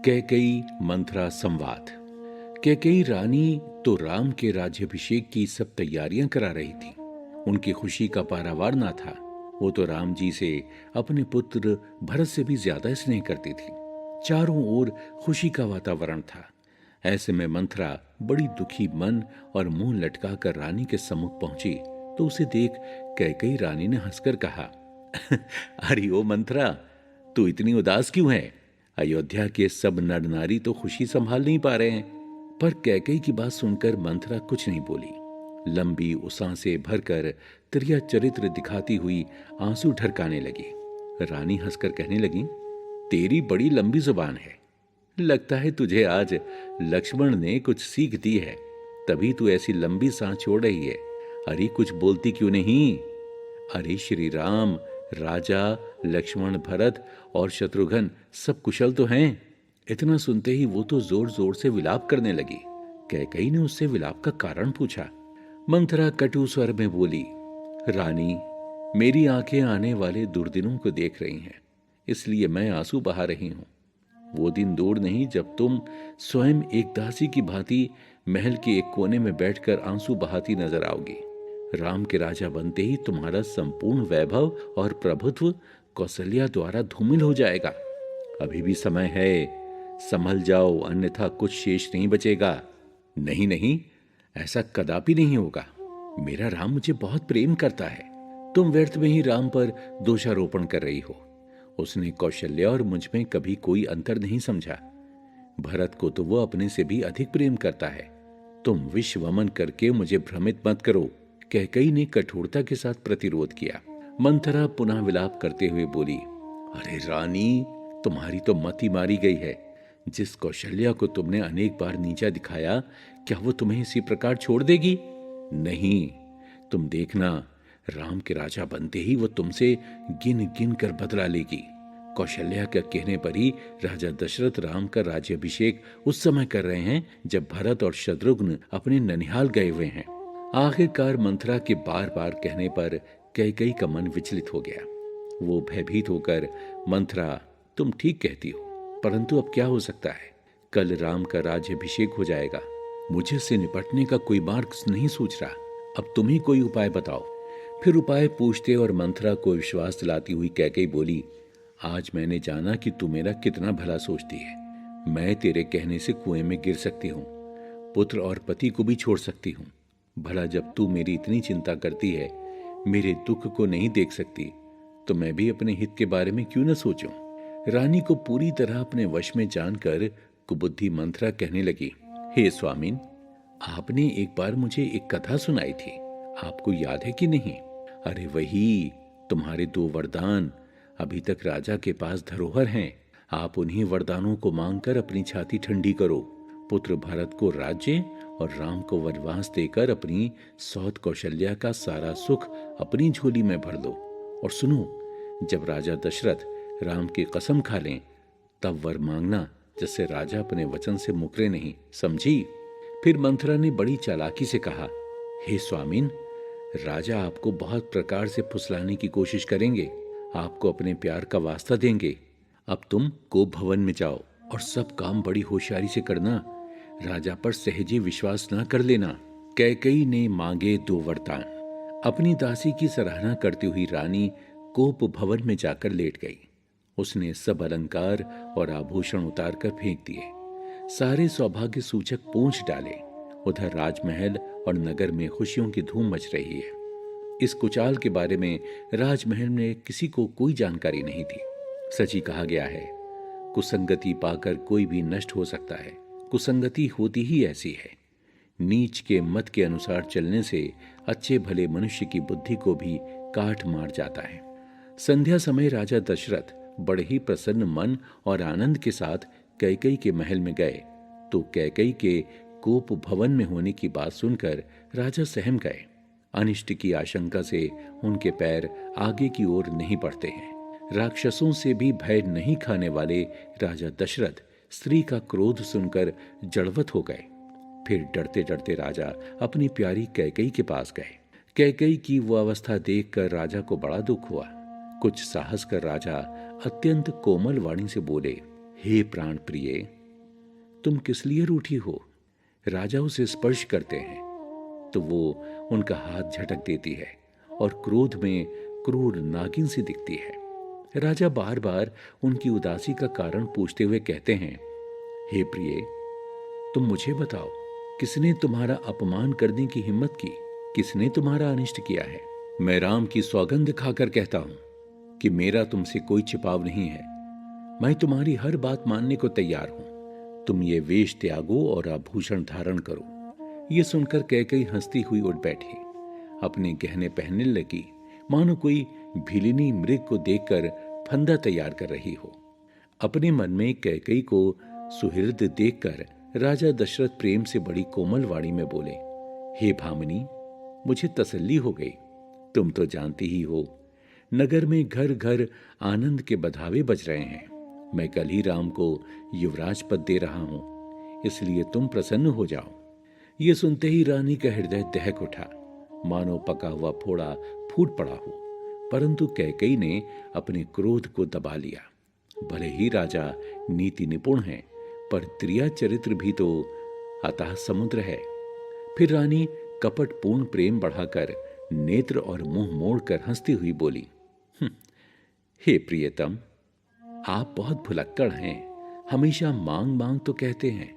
कैकेयी मंथरा संवाद। कैकेयी रानी तो राम के राज्याभिषेक की सब तैयारियां करा रही थी। उनकी खुशी का पारावार ना था। वो तो राम जी से अपने पुत्र भरत से भी ज्यादा स्नेह करती थी। चारों ओर खुशी का वातावरण था। ऐसे में मंथरा बड़ी दुखी मन और मुंह लटकाकर रानी के सम्मुख पहुंची तो उसे देख कैकेयी रानी ने हंसकर कहा, अरे ओ मंथरा, तू इतनी उदास क्यों है? अयोध्या के सब नर नारी तो खुशी संभाल नहीं पा रहे हैं। पर कैकेयी की बात सुनकर मंथरा कुछ नहीं बोली। लंबी उसां से भरकर त्रिया चरित्र दिखाती हुई आंसू ढरकाने लगी। रानी हंसकर कहने लगी, तेरी बड़ी लंबी जुबान है। लगता है तुझे आज लक्ष्मण ने कुछ सीख दी है, तभी तू ऐसी लंबी सांस छोड़ रही है। अरे कुछ बोलती क्यों नहीं? अरे श्री राम, राजा, लक्ष्मण, भरत और शत्रुघ्न सब कुशल तो हैं। इतना सुनते ही वो तो जोर जोर से विलाप करने लगी। कैकेयी ने उससे विलाप का कारण पूछा। मंथरा कटु स्वर में बोली, रानी, मेरी आंखें आने वाले दुर्दिनों को देख रही हैं, इसलिए मैं आंसू बहा रही हूं। वो दिन दूर नहीं जब तुम स्वयं एक दासी की भांति महल के एक कोने में बैठकर आंसू बहाती नजर आओगी। राम के राजा बनते ही तुम्हारा संपूर्ण वैभव और प्रभुत्व कौशल्या द्वारा धूमिल हो जाएगा। अभी भी समय है, संभल जाओ, अन्यथा कुछ शेष नहीं बचेगा। नहीं नहीं, ऐसा कदापि नहीं होगा। मेरा राम मुझे बहुत प्रेम करता है। तुम व्यर्थ में ही राम पर दोषारोपण कर रही हो। उसने कौशल्या और मुझ में कभी कोई अंतर नहीं समझा। भरत को तो वो अपने से भी अधिक प्रेम करता है। तुम विश्वमन करके मुझे भ्रमित मत करो। कैकेयी ने कठोरता के साथ प्रतिरोध किया। मंथरा पुनः विलाप करते हुए बोली, अरे रानी, तुम्हारी तो मति मारी गई है। जिस कौशल्या को तुमने अनेक बार नीचा दिखाया, क्या वो तुम्हें इसी प्रकार छोड़ देगी? नहीं, तुम देखना, राम के राजा बनते ही वो तुमसे गिन गिन कर बदला लेगी। कौशल्या के कहने पर ही राजा दशरथ राम का राज्याभिषेक उस समय कर रहे हैं जब भरत और शत्रुघ्न अपने ननिहाल गए हुए हैं। आखिरकार मंथरा के बार बार कहने पर कैकेयी का मन विचलित हो गया। वो भयभीत होकर, मंथरा, तुम ठीक कहती हो, परंतु अब क्या हो सकता है? कल राम का राज्याभिषेक हो जाएगा। मुझे इससे निपटने का कोई मार्ग नहीं सूझ रहा। अब तुम ही कोई उपाय बताओ। फिर उपाय पूछते और मंथरा को विश्वास दिलाती हुई कैकेयी बोली, आज मैंने जाना कि तू मेरा कितना भला सोचती है। मैं तेरे कहने से कुएं में गिर सकती हूँ, पुत्र और पति को भी छोड़ सकती हूँ। भला जब तू मेरी इतनी चिंता करती है, मेरे दुख को नहीं देख सकती, तो मैं भी अपने हित के बारे में क्यों न सोचूं? रानी को पूरी तरह अपने वश में जानकर कुबुद्धि मंथरा कहने लगी, हे स्वामिन, आपने एक बार मुझे एक कथा सुनाई थी, आपको याद है कि नहीं? अरे वही, तुम्हारे 2 वरदान अभी तक राजा के पास धरोहर हैं। आप उन्हीं वरदानों को मांगकर अपनी छाती ठंडी करो। पुत्र भरत को राज्य और राम को वनवास देकर अपनी सौत कौशल्या का सारा सुख अपनी झोली में भर दो। और सुनो, जब राजा दशरथ राम की कसम खा लें, तब वर मांगना, जिससे राजा अपने वचन से मुकरे नहीं, समझी? फिर मंथरा ने बड़ी चालाकी से कहा, हे स्वामिन, राजा आपको बहुत प्रकार से फुसलाने की कोशिश करेंगे, आपको अपने प्यार का वास्ता देंगे। अब तुम कोप भवन में जाओ और सब काम बड़ी होशियारी से करना। राजा पर सहजे विश्वास न कर लेना। कैकेयी ने मांगे 2 वरदान। अपनी दासी की सराहना करती हुई रानी कोप भवन में जाकर लेट गई। उसने सब अलंकार और आभूषण उतार कर फेंक दिए, सारे सौभाग्य सूचक पोंछ डाले। उधर राजमहल और नगर में खुशियों की धूम मच रही है। इस कुचाल के बारे में राजमहल में किसी को कोई जानकारी नहीं थी। सच ही कहा गया है, कुसंगति पाकर कोई भी नष्ट हो सकता है। कुसंगति होती ही ऐसी है। नीच के मत के अनुसार चलने से अच्छे भले मनुष्य की बुद्धि को भी काट मार जाता है। संध्या समय राजा दशरथ बड़े ही प्रसन्न मन और आनंद के साथ कैकेयी के महल में गए तो कैकेयी के कोप भवन में होने की बात सुनकर राजा सहम गए। अनिष्ट की आशंका से उनके पैर आगे की ओर नहीं बढ़ते हैं। राक्षसों से भी भय नहीं खाने वाले राजा दशरथ स्त्री का क्रोध सुनकर जड़वत हो गए। फिर डरते डरते राजा अपनी प्यारी कैकेयी के पास गए। कैकेयी की वो अवस्था देखकर राजा को बड़ा दुख हुआ। कुछ साहस कर राजा अत्यंत कोमल वाणी से बोले, हे प्राण प्रिय, तुम किस लिए रूठी हो? राजा उसे स्पर्श करते हैं तो वो उनका हाथ झटक देती है और क्रोध में क्रूर नागिन सी दिखती है। राजा बार बार उनकी उदासी का कारण पूछते हुए कहते हैं, हे प्रिय, तुम मुझे बताओ, किसने तुम्हारा अपमान करने की हिम्मत की? किसने तुम्हारा अनिष्ट किया है? मैं राम की सौगंध खाकर कहता हूं कि मेरा तुमसे कोई छिपाव नहीं है। मैं तुम्हारी हर बात मानने को तैयार हूं। तुम ये वेश त्यागो और आभूषण धारण करो। ये सुनकर कैकेयी हंसती हुई उठ बैठी, अपने गहने पहनने लगी, मानो कोई भिलिनी मृग को देखकर फंदा तैयार कर रही हो। अपने मन में कैकेयी को सुहृद देखकर राजा दशरथ प्रेम से बड़ी कोमल वाणी में बोले, हे भामिनी, मुझे तसल्ली हो गई। तुम तो जानती ही हो, नगर में घर घर आनंद के बधावे बज रहे हैं। मैं कल ही राम को युवराज पद दे रहा हूं, इसलिए तुम प्रसन्न हो जाओ। ये सुनते ही रानी का हृदय दहक उठा, मानो पका हुआ फोड़ा फूट पड़ा हो। परंतु कैकेयी ने अपने क्रोध को दबा लिया। भले ही राजा नीति निपुण हैं, पर त्रिया चरित्र भी तो अतः समुद्र है। फिर रानी कपटपूर्ण प्रेम बढ़ाकर नेत्र और मुंह मोड़कर हंसती हुई बोली, हे प्रियतम, आप बहुत भुलक्कड़ हैं। हमेशा मांग मांग तो कहते हैं,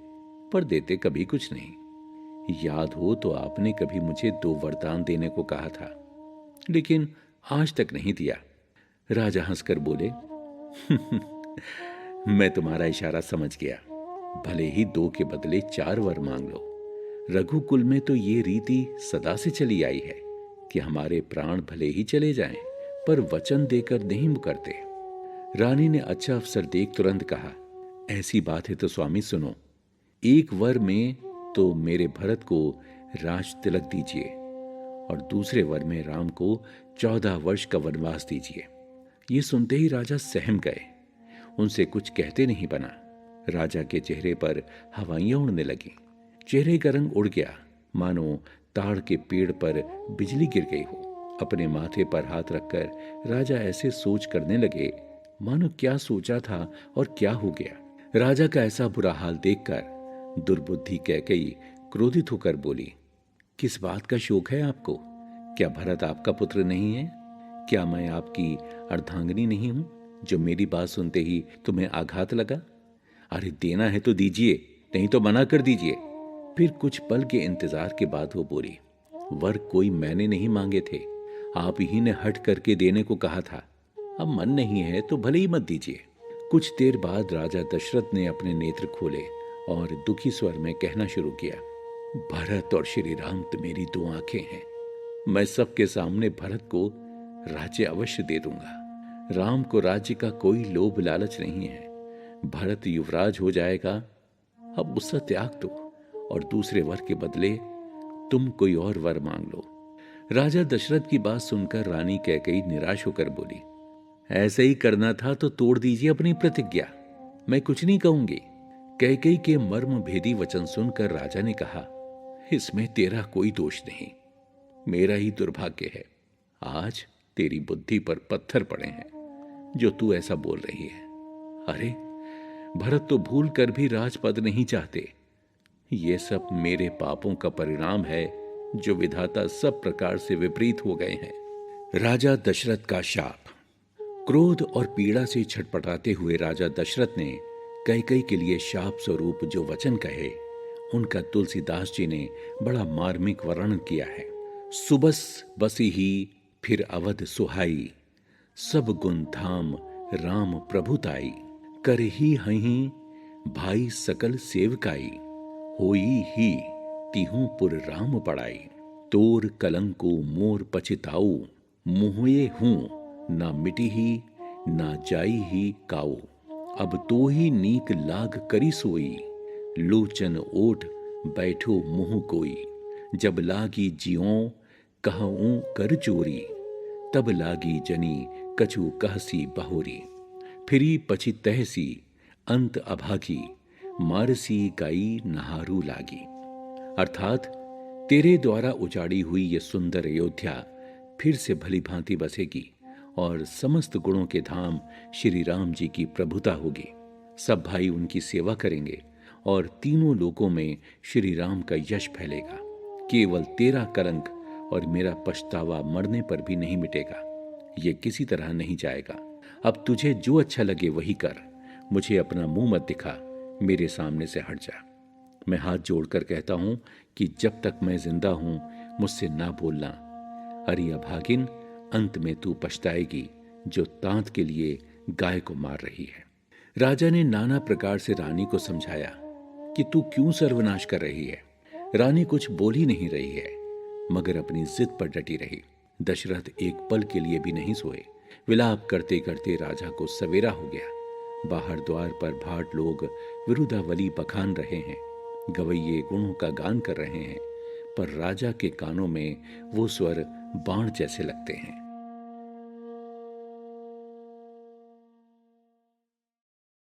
पर देते कभी कुछ नहीं। याद हो तो आपने कभी मुझे 2 वरदान देने को कहा था, लेकिन आज तक नहीं दिया। राजा हंसकर बोले, मैं तुम्हारा इशारा समझ गया। भले ही 2 के बदले 4 वर मांग लो। रघुकुल में तो ये रीति सदा से चली आई है कि हमारे प्राण भले ही चले जाएं, पर वचन देकर नहीं मुकरते। रानी ने अच्छा अवसर देख तुरंत कहा, ऐसी बात है तो स्वामी सुनो। 1 वर में तो मेरे भरत को राज तिलक दीजिए और दूसरे वर में राम को 14 वर्ष का वनवास दीजिए। ये सुनते ही राजा सहम गए, उनसे कुछ कहते नहीं बना। राजा के चेहरे पर हवाइयां उड़ने लगी, चेहरे का रंग उड़ गया, मानो ताड़ के पेड़ पर बिजली गिर गई हो। अपने माथे पर हाथ रखकर राजा ऐसे सोच करने लगे, मानो क्या सोचा था और क्या हो गया। राजा का ऐसा बुरा हाल देखकर दुर्बुद्धि कैकेयी क्रोधित होकर बोली, किस बात का शोक है आपको? क्या भरत आपका पुत्र नहीं है? क्या मैं आपकी अर्धांगिनी नहीं हूं, जो मेरी बात सुनते ही तुम्हें आघात लगा? अरे देना है तो दीजिए, नहीं तो मना कर दीजिए। फिर कुछ पल के इंतजार के बाद वो बोली, वर कोई मैंने नहीं मांगे थे, आप ही ने हट करके देने को कहा था। अब मन नहीं है तो भले ही मत दीजिए। कुछ देर बाद राजा दशरथ ने अपने नेत्र खोले और दुखी स्वर में कहना शुरू किया, भरत और श्री राम तो मेरी 2 आंखें हैं। मैं सबके सामने भरत को राज्य अवश्य दे दूंगा। राम को राज्य का कोई लोभ लालच नहीं है। भरत युवराज हो जाएगा, अब उसका त्याग दो और दूसरे वर के बदले तुम कोई और वर मांग लो। राजा दशरथ की बात सुनकर रानी कैकेयी निराश होकर बोली, ऐसे ही करना था तो तोड़ दीजिए अपनी प्रतिज्ञा, मैं कुछ नहीं कहूंगी। कैकेयी के मर्म भेदी वचन सुनकर राजा ने कहा, इसमें तेरा कोई दोष नहीं, मेरा ही दुर्भाग्य है। आज तेरी बुद्धि पर पत्थर पड़े हैं जो तू ऐसा बोल रही है। अरे भरत तो भूल कर भी राजपद नहीं चाहते। ये सब मेरे पापों का परिणाम है जो विधाता सब प्रकार से विपरीत हो गए हैं। राजा दशरथ का शाप। क्रोध और पीड़ा से छटपटाते हुए राजा दशरथ ने कैकेयी के लिए शाप स्वरूप जो वचन कहे, उनका तुलसीदास जी ने बड़ा मार्मिक वर्णन किया है। सुबस बसी ही फिर अवध सुहाई, सब गुण धाम राम प्रभुताई, कर ही हहीं भाई सकल सेवकाई, होई ही तिहु पुर राम पड़ाई, तोर कलंको मोर पछिताऊ, मुहुए हूं ना मिटी ही ना जाई ही काऊ, अब तो ही नीक लाग करी सोई, लोचन ओठ बैठो मुंह कोई, जब लागी जियों कहूं कर चोरी, तब लागी जनी कछु कहसी बहुरी, फिरी पछि तहसी अंत अभागी, मारसी गाई नहारू लागी। अर्थात तेरे द्वारा उजाड़ी हुई ये सुंदर अयोध्या फिर से भली भांति बसेगी और समस्त गुणों के धाम श्री राम जी की प्रभुता होगी। सब भाई उनकी सेवा करेंगे और तीनों लोकों में श्री राम का यश फैलेगा। केवल तेरा कलंक और मेरा पछतावा मरने पर भी नहीं मिटेगा। ये किसी तरह नहीं जाएगा। अब तुझे जो अच्छा लगे वही कर, मुझे अपना मुंह मत दिखा, मेरे सामने से हट जा। मैं हाथ जोड़कर कहता हूं कि जब तक मैं जिंदा हूं मुझसे ना बोलना। अरे अभागिन, अंत में तू पछताएगी जो तांत के लिए गाय को मार रही है। राजा ने नाना प्रकार से रानी को समझाया कि तू क्यों सर्वनाश कर रही है। रानी कुछ बोल ही नहीं रही है, मगर अपनी जिद पर डटी रही। दशरथ एक पल के लिए भी नहीं सोए। विलाप करते करते राजा को सवेरा हो गया। बाहर द्वार पर भाट लोग विरुदावली बखान रहे हैं, गवैये गुणों का गान कर रहे हैं, पर राजा के कानों में वो स्वर बाण जैसे लगते हैं।